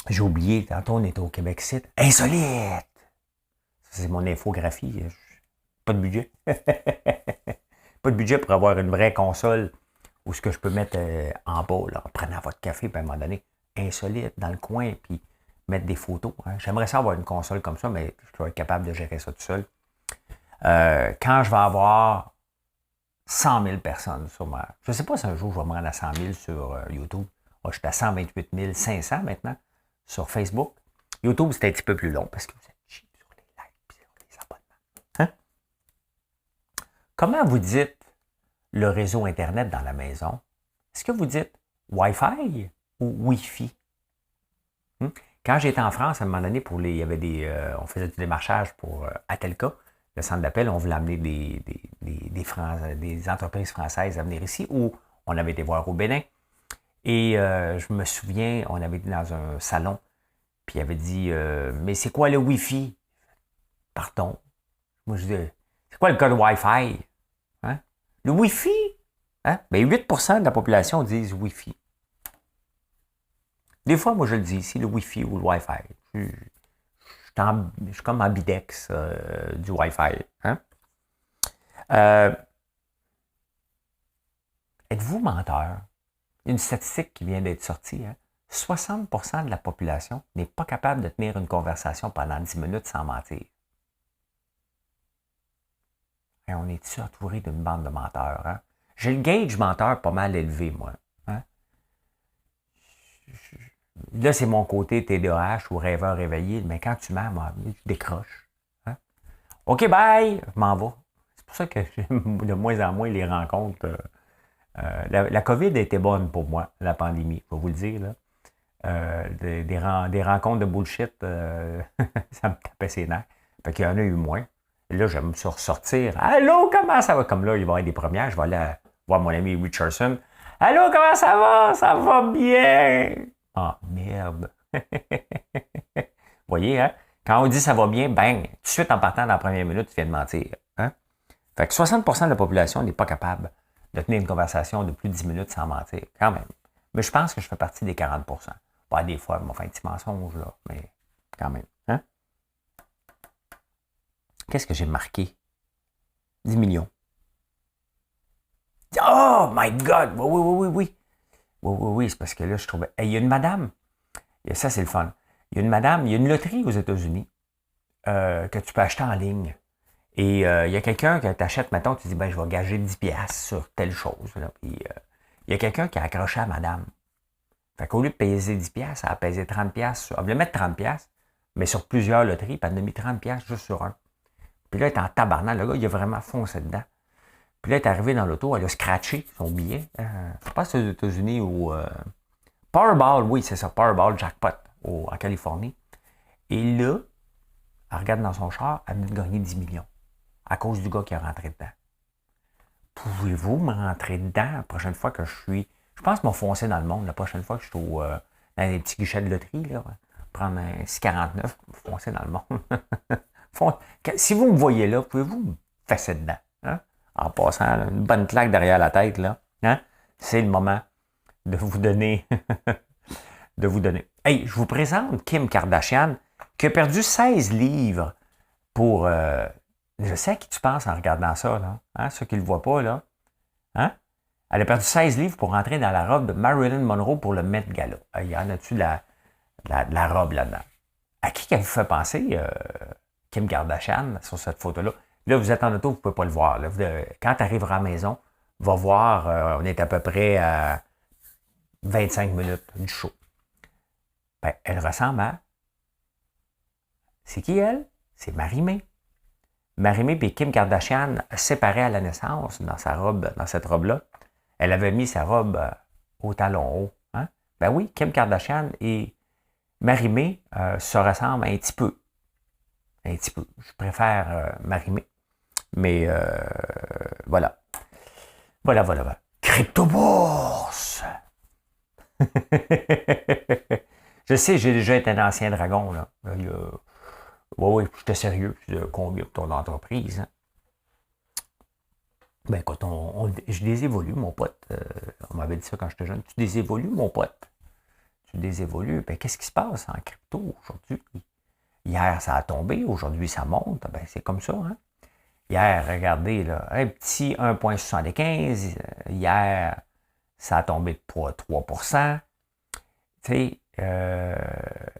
J'ai oublié, tantôt on était au Québec Site. Insolite! C'est mon infographie. Pas de budget. Pas de budget pour avoir une vraie console où ce que je peux mettre en bas, là, en prenant votre café, puis à un moment donné, insolite, dans le coin, puis mettre des photos. Hein. J'aimerais ça avoir une console comme ça, mais je dois être capable de gérer ça tout seul. Quand je vais avoir 100 000 personnes sur ma... Je ne sais pas si un jour je vais me rendre à 100 000 sur YouTube. Moi, je suis à 128 500 maintenant sur Facebook. YouTube, c'est un petit peu plus long parce que vous êtes cheap sur les likes et sur les abonnements. Hein? Comment vous dites le réseau Internet dans la maison? Est-ce que vous dites Wi-Fi ou Wi-Fi? Quand j'étais en France, à un moment donné, il y avait on faisait du démarchage pour Atelka, le centre d'appel, on voulait amener des entreprises françaises à venir ici, ou on avait été voir au Bénin. Et je me souviens, on avait été dans un salon, puis il avait dit mais c'est quoi le Wi-Fi? Pardon. Moi, je dis c'est quoi le code Wi-Fi? Hein? Le Wi-Fi? Hein? Ben 8% de la population disent Wi-Fi. Des fois, moi, je le dis ici, le Wi-Fi ou le Wi-Fi. Je suis comme ambidex du Wi-Fi. Hein? Êtes-vous menteur? Il y a une statistique qui vient d'être sortie. Hein? 60% de la population n'est pas capable de tenir une conversation pendant 10 minutes sans mentir. Et on est-tu entouré d'une bande de menteurs? Hein? J'ai le gauge menteur pas mal élevé, moi. Hein? Là, c'est mon côté TDAH ou rêveur réveillé, mais quand tu mens, moi, tu décroches. Hein? OK, bye! Je m'en vais. C'est pour ça que j'aime de moins en moins les rencontres. La COVID a été bonne pour moi, la pandémie, je vais vous le dire. Là. Des rencontres de bullshit, ça me tapait ses nerfs. Fait qu'il y en a eu moins. Et là, j'aime ça ressortir. Allô, comment ça va? Comme là, il va y avoir des premières. Je vais aller voir mon ami Richardson. Allô, comment ça va? Ça va bien! Ah, merde! Vous voyez, hein? Quand on dit ça va bien, bang! Tout de suite, en partant dans la première minute, tu viens de mentir. Hein? Fait que 60% de la population n'est pas capable de tenir une conversation de plus de 10 minutes sans mentir, quand même. Mais je pense que je fais partie des 40%. Pas des fois, on fait un petit mensonge, là, mais quand même. Hein? Qu'est-ce que j'ai marqué? 10 millions. Oh my God! Oui. Oui, c'est parce que là, je trouvais... Il y a une madame, et ça, c'est le fun. Il y a une madame, il y a une loterie aux États-Unis que tu peux acheter en ligne. Et il y a quelqu'un qui t'achète, mettons, tu dis, ben, je vais gager 10$ sur telle chose. Là. Puis, il y a quelqu'un qui a accroché à madame. Fait qu'au lieu de payer 10$, elle a payé 30$. Elle voulait mettre 30$, mais sur plusieurs loteries, puis elle a mis 30$ juste sur un. Puis là, elle est en tabarnak. Le gars, il a vraiment foncé dedans. Puis là, elle est arrivée dans l'auto, elle a scratché son billet. Je sais pas si c'est aux États-Unis ou... Powerball, oui, c'est ça, Powerball Jackpot en Californie. Et là, elle regarde dans son char, elle venait de gagner 10 millions. À cause du gars qui est rentré dedans. Pouvez-vous me rentrer dedans la prochaine fois que je suis... Je pense me foncer dans le monde la prochaine fois que je suis dans les petits guichets de loterie, là, prendre un 649, foncer dans le monde. Si vous me voyez là, pouvez-vous me fesser dedans? Hein? En passant là, une bonne claque derrière la tête, là. Hein? C'est le moment de vous donner... de vous donner. Hey, je vous présente Kim Kardashian, qui a perdu 16 livres pour... je sais à qui tu penses en regardant ça, là. Hein? Ceux qui ne le voient pas, là. Hein? Elle a perdu 16 livres pour rentrer dans la robe de Marilyn Monroe pour le Met Gala. Il y en a-tu de la robe là-dedans? À qui elle vous fait penser, Kim Kardashian, sur cette photo-là? Là, vous êtes en auto, vous ne pouvez pas le voir. Là. Quand tu arriveras à la maison, va voir, on est à peu près à 25 minutes du show. Ben, elle ressemble à... C'est qui, elle? C'est Marie-Mé. Marie-Mé et Kim Kardashian séparées à la naissance dans sa robe, dans cette robe-là. Elle avait mis sa robe au talon haut. Hein? Ben oui, Kim Kardashian et Marie-Mé se ressemblent un petit peu. Un petit peu. Je préfère Marie-Mé. Mais voilà. Voilà. Crypto-bourse! Je sais, j'ai déjà été un ancien dragon, là. Oui, j'étais sérieux. Combien pour ton entreprise? Hein? Ben, quand je désévolue, mon pote. On m'avait dit ça quand j'étais jeune. Tu désévolues, mon pote. Tu désévolues. Ben, qu'est-ce qui se passe en crypto aujourd'hui? Hier, ça a tombé. Aujourd'hui, ça monte. Ben, c'est comme ça, hein? Hier, regardez, là, un petit 1,75. Hier, ça a tombé de 3%. Tu sais,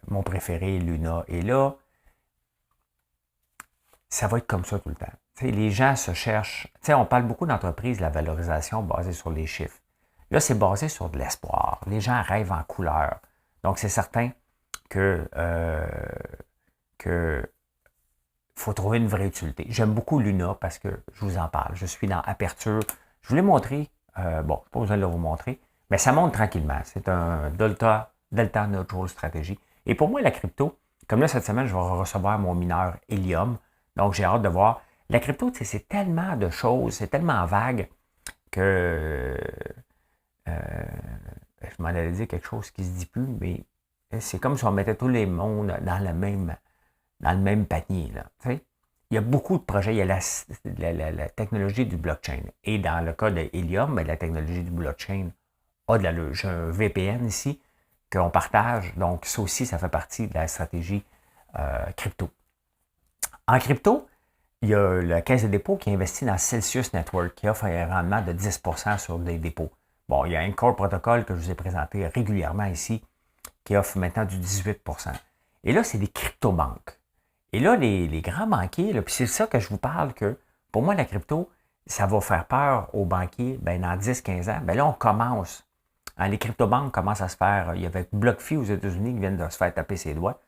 mon préféré, Luna, est là. Ça va être comme ça tout le temps. T'sais, les gens se cherchent. On parle beaucoup d'entreprises, la valorisation basée sur les chiffres. Là, c'est basé sur de l'espoir. Les gens rêvent en couleur. Donc, c'est certain que faut trouver une vraie utilité. J'aime beaucoup Luna parce que je vous en parle. Je suis dans Aperture. Je vous l'ai montré. Bon, je n'ai pas besoin de vous montrer. Mais ça monte tranquillement. C'est un Delta Neutral Strategy. Et pour moi, la crypto, comme là, cette semaine, je vais recevoir mon mineur Helium. Donc, j'ai hâte de voir. La crypto, c'est tellement de choses, c'est tellement vague que je m'en allais dire quelque chose qui ne se dit plus, mais c'est comme si on mettait tous les mondes dans le même panier. Là, il y a beaucoup de projets. Il y a la technologie du blockchain. Et dans le cas de Helium, la technologie du blockchain a de l'allure. J'ai un VPN ici qu'on partage. Donc, ça aussi, ça fait partie de la stratégie crypto. En crypto, il y a la Caisse de dépôt qui investit dans Celsius Network, qui offre un rendement de 10% sur des dépôts. Bon, il y a un Core Protocol que je vous ai présenté régulièrement ici, qui offre maintenant du 18%. Et là, c'est des crypto-banques. Et là, les grands banquiers, puis c'est ça que je vous parle, que pour moi, la crypto, ça va faire peur aux banquiers. Ben, dans 10-15 ans, ben là, on commence. Hein, les crypto-banques commencent à se faire. Il y avait BlockFi aux États-Unis qui viennent de se faire taper ses doigts.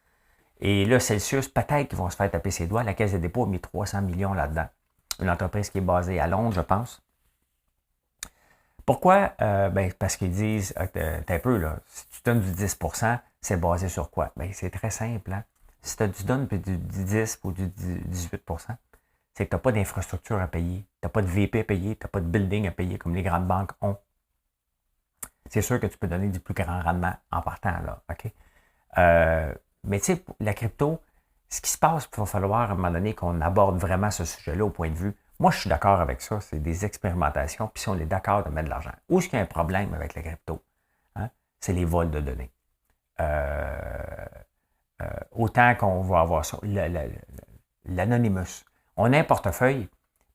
Et là, Celsius, peut-être qu'ils vont se faire taper ses doigts. La Caisse de dépôt a mis 300 millions là-dedans. Une entreprise qui est basée à Londres, je pense. Pourquoi? Ben, parce qu'ils disent, t'es un peu, là, si tu donnes du 10%, c'est basé sur quoi? Ben, c'est très simple. Hein? Si tu donnes du 10 ou du 18%, c'est que tu n'as pas d'infrastructure à payer, tu n'as pas de VP à payer, tu n'as pas de building à payer comme les grandes banques ont. C'est sûr que tu peux donner du plus grand rendement en partant, là. OK? Mais tu sais, la crypto, ce qui se passe, il va falloir à un moment donné qu'on aborde vraiment ce sujet-là au point de vue. Moi, je suis d'accord avec ça. C'est des expérimentations. Puis si on est d'accord de mettre de l'argent. Où est-ce qu'il y a un problème avec la crypto? Hein? C'est les vols de données. Autant qu'on va avoir ça. L'anonymous. On a un portefeuille,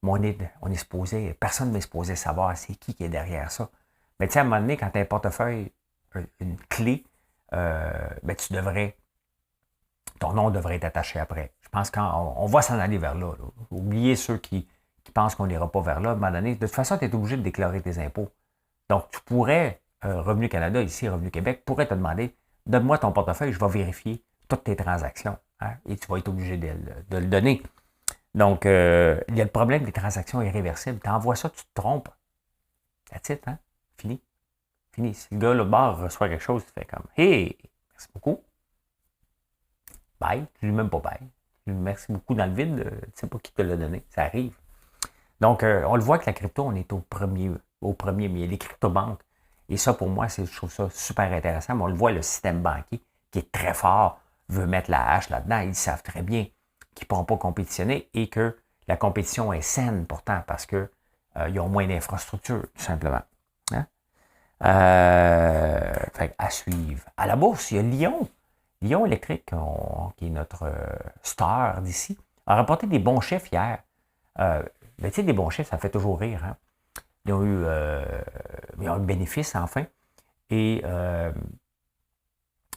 mais on est supposé, personne n'est supposé savoir c'est qui est derrière ça. Mais tu sais, à un moment donné, quand tu as un portefeuille, une clé, ben, ton nom devrait être attaché après. Je pense qu'on va s'en aller vers là. Oubliez ceux qui pensent qu'on n'ira pas vers là. À un moment donné, de toute façon, tu es obligé de déclarer tes impôts. Donc, tu pourrais, Revenu Canada, ici, Revenu Québec, pourrait te demander, donne-moi ton portefeuille, je vais vérifier toutes tes transactions. Hein, et tu vas être obligé de le donner. Donc, il y a le problème des transactions irréversibles. Tu envoies ça, tu te trompes. That's it, hein? Fini. Si le gars, le bar, reçoit quelque chose, tu fais comme, hey, merci beaucoup. Bye. Je ne dis même pas bye. Merci beaucoup dans le vide. Tu ne sais pas qui te l'a donné. Ça arrive. Donc, on le voit que la crypto, on est au premier, mais il y a les crypto-banques. Et ça, pour moi, je trouve ça super intéressant. Mais on le voit, le système banquier, qui est très fort, veut mettre la hache là-dedans. Ils savent très bien qu'ils ne pourront pas compétitionner et que la compétition est saine pourtant parce qu'ils ont moins d'infrastructures, tout simplement. Hein? Fait, à suivre. À la bourse, il y a Lyon. Lyon Électrique, qui est notre star d'ici, a rapporté des bons chiffres hier. Mais tu sais, des bons chiffres, ça fait toujours rire. Hein? Ils ont eu un bénéfice, enfin. Et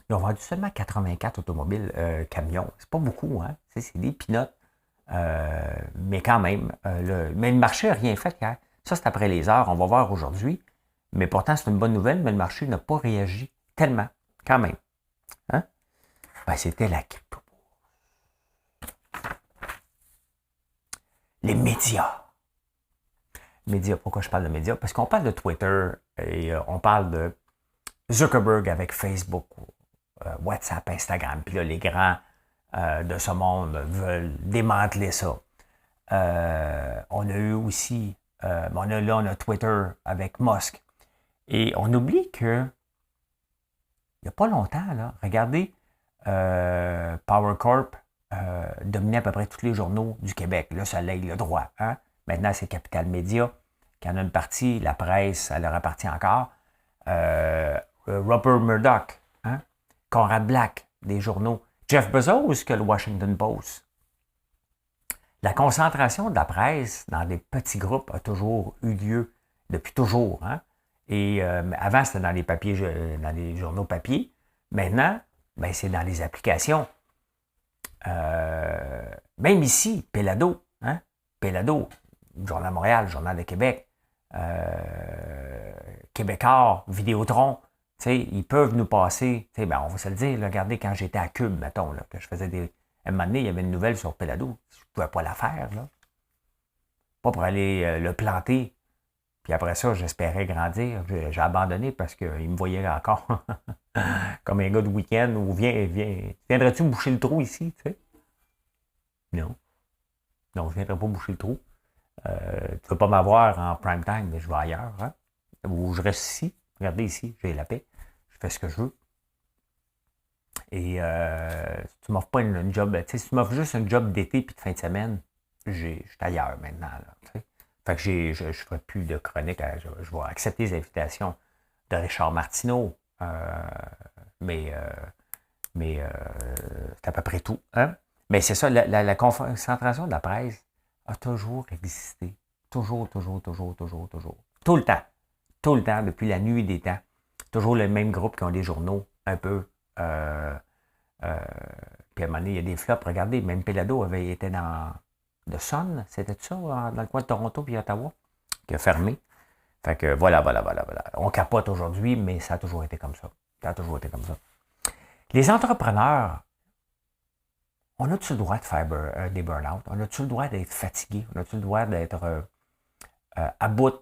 ils ont vendu seulement 84 automobiles camions. C'est pas beaucoup, hein? C'est des peanuts. Mais quand même. Mais le marché n'a rien fait hier. Ça, c'est après les heures. On va voir aujourd'hui. Mais pourtant, c'est une bonne nouvelle, mais le marché n'a pas réagi tellement, quand même. Hein? Ben, c'était la crypto. Les médias. Médias, pourquoi je parle de médias? Parce qu'on parle de Twitter et on parle de Zuckerberg avec Facebook, WhatsApp, Instagram. Puis là, les grands de ce monde veulent démanteler ça. On a eu aussi, on a Twitter avec Musk. Et on oublie que, il n'y a pas longtemps, là, regardez, Power Corp dominait à peu près tous les journaux du Québec. Le Soleil, le Droit. Hein? Maintenant, c'est Capital Média qui en a une partie. La presse, elle leur appartient encore. Rupert Murdoch, hein? Conrad Black, des journaux. Jeff Bezos, que le Washington Post. La concentration de la presse dans des petits groupes a toujours eu lieu, depuis toujours. Hein? Et avant, c'était dans les papiers, dans les journaux papier. Maintenant, ben, c'est dans les applications. Même ici, Pelado, hein? Pelado, Journal de Montréal, Journal de Québec, Québécois, Vidéotron, ils peuvent nous passer, ben, on va se le dire, là, regardez, quand j'étais à Cube, mettons, là, que je faisais des... À un moment donné, il y avait une nouvelle sur Pelado, je ne pouvais pas la faire, là. Pas pour aller le planter. Puis après ça, j'espérais grandir. J'ai abandonné parce qu'il me voyait encore comme un gars de week-end où viendrais-tu boucher le trou ici, tu sais? Non. Non, je ne viendrai pas boucher le trou. Tu ne veux pas m'avoir en prime time, mais je vais ailleurs. Hein? Ou je reste ici. Regardez ici, j'ai la paix. Je fais ce que je veux. Et si tu ne m'offres pas une job, tu sais, si tu m'offres juste un job d'été puis de fin de semaine, je suis ailleurs maintenant. Là, tu sais. Fait que je ne ferai plus de chronique. Je vais accepter les invitations de Richard Martineau. Mais c'est à peu près tout. Hein? Mais c'est ça, la concentration de la presse a toujours existé. Toujours. Tout le temps. Tout le temps, depuis la nuit des temps. Toujours le même groupe qui ont des journaux un peu. Puis à un moment donné, il y a des flops. Regardez, même Pelado avait été dans The Sun, c'était ça, dans le coin de Toronto puis Ottawa, qui a fermé. Fait que voilà. On capote aujourd'hui, mais ça a toujours été comme ça. Les entrepreneurs, on a-tu le droit de faire des burn-out? On a-tu le droit d'être fatigué? On a-tu le droit d'être à bout?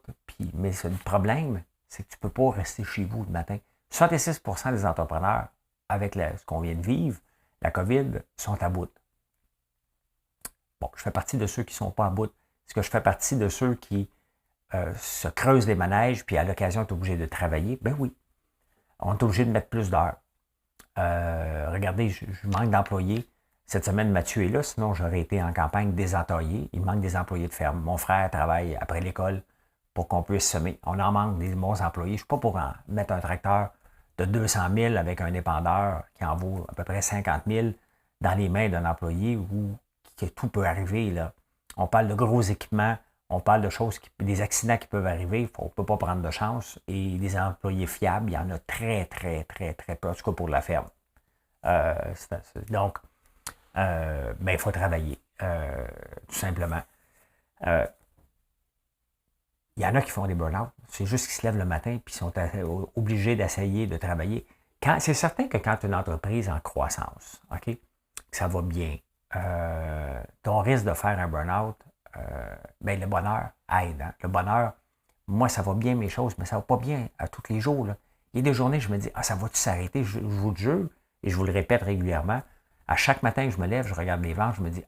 Mais le problème, c'est que tu ne peux pas rester chez vous le matin. 66% des entrepreneurs, avec ce qu'on vient de vivre, la COVID, sont à bout. Bon, je fais partie de ceux qui ne sont pas à bout. Est-ce que je fais partie de ceux qui se creusent les manèges puis à l'occasion sont obligés de travailler? Ben oui. On est obligé de mettre plus d'heures. Regardez, je manque d'employés. Cette semaine, Mathieu est là, sinon j'aurais été en campagne désentaillé. Il manque des employés de ferme. Mon frère travaille après l'école pour qu'on puisse semer. On en manque des bons employés. Je ne suis pas pour mettre un tracteur de 200 000 avec un épandeur qui en vaut à peu près 50 000 dans les mains d'un employé où que tout peut arriver. Là. On parle de gros équipements, on parle de choses, des accidents qui peuvent arriver. On ne peut pas prendre de chance. Et des employés fiables, il y en a très peu, en tout cas pour la ferme. Donc, il faut travailler, tout simplement. Il y en a qui font des burn-out. C'est juste qu'ils se lèvent le matin et sont obligés d'essayer de travailler. C'est certain que quand une entreprise est en croissance, OK, que ça va bien, ton risque de faire un burn-out, le bonheur aide. Hein? Le bonheur, moi, ça va bien mes choses, mais ça va pas bien à tous les jours. Là. Il y a des journées, je me dis, ça va-tu s'arrêter? Je vous le jure, et je vous le répète régulièrement. À chaque matin que je me lève, je regarde les ventes, je me dis,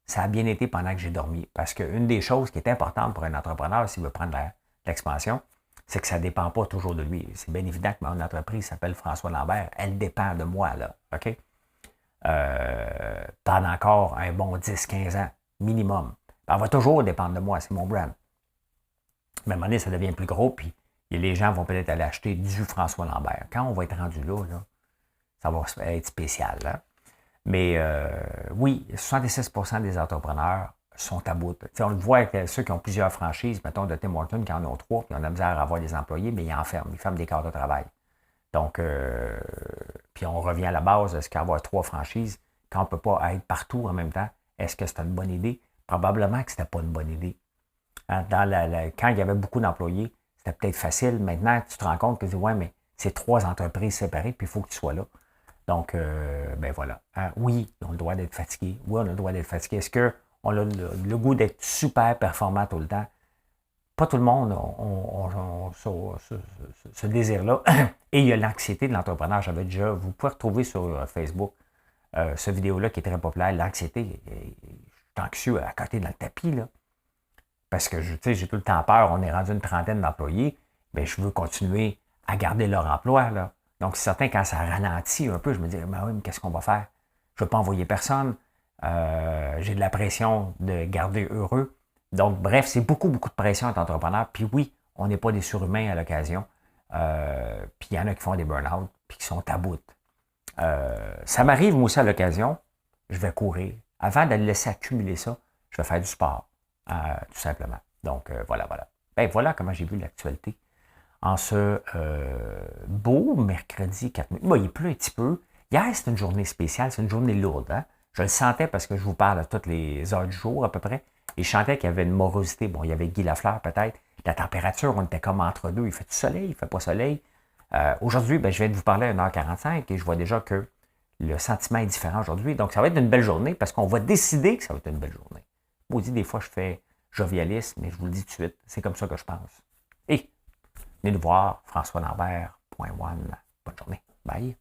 ça a bien été pendant que j'ai dormi. Parce qu'une des choses qui est importante pour un entrepreneur, s'il veut prendre l'expansion, c'est que ça ne dépend pas toujours de lui. C'est bien évident que mon entreprise s'appelle François Lambert. Elle dépend de moi, là. OK? Pendant encore un bon 10-15 ans, minimum. Elle va toujours dépendre de moi, c'est mon brand. Mais à un moment donné, ça devient plus gros, puis les gens vont peut-être aller acheter du François Lambert. Quand on va être rendu là, ça va être spécial. Hein? Mais oui, 76% des entrepreneurs sont à bout. T'sais, on le voit avec ceux qui ont plusieurs franchises, mettons de Tim Hortons qui en ont 3, puis on a la misère à avoir des employés, mais ils en ferment. Ils ferment des cadres de travail. Donc, puis on revient à la base, est-ce qu'avoir 3 franchises, quand on ne peut pas être partout en même temps, est-ce que c'est une bonne idée? Probablement que ce n'était pas une bonne idée. Hein, quand il y avait beaucoup d'employés, c'était peut-être facile. Maintenant, tu te rends compte que mais c'est 3 entreprises séparées, puis il faut que tu sois là. Donc, voilà. Hein, oui, on a le droit d'être fatigué. Oui, on a le droit d'être fatigué. Est-ce qu'on a le goût d'être super performant tout le temps? Pas tout le monde a ce désir-là. Et il y a l'anxiété de l'entrepreneur. Vous pouvez retrouver sur Facebook ce vidéo-là qui est très populaire. L'anxiété, je suis suis anxieux à côté dans le tapis, là. Parce que j'ai tout le temps peur, on est rendu une trentaine d'employés, mais je veux continuer à garder leur emploi, là. Donc, c'est certain, quand ça ralentit un peu, je me dis, mais oui, mais qu'est-ce qu'on va faire? Je ne veux pas envoyer personne. J'ai de la pression de garder heureux. Donc, bref, c'est beaucoup, beaucoup de pression être entrepreneur. Puis oui, on n'est pas des surhumains à l'occasion. Puis il y en a qui font des burn-out, puis qui sont à bout. Ça m'arrive, moi aussi, à l'occasion, je vais courir. Avant de laisser accumuler ça, je vais faire du sport, tout simplement. Donc, voilà. Ben voilà comment j'ai vu l'actualité en ce beau mercredi 4 mai. Bon, il pleut un petit peu. Hier, c'était une journée spéciale, c'est une journée lourde. Hein? Je le sentais parce que je vous parle à toutes les heures du jour à peu près. Et je sentais qu'il y avait une morosité. Bon, il y avait Guy Lafleur peut-être. La température, on était comme entre deux. Il fait du soleil, il ne fait pas soleil. Aujourd'hui, ben, je viens de vous parler à 1h45 et je vois déjà que le sentiment est différent aujourd'hui. Donc, ça va être une belle journée parce qu'on va décider que ça va être une belle journée. Moi, des fois, je fais jovialiste, mais je vous le dis tout de suite, c'est comme ça que je pense. Et venez nous voir, françoislambert.one. Bonne journée. Bye.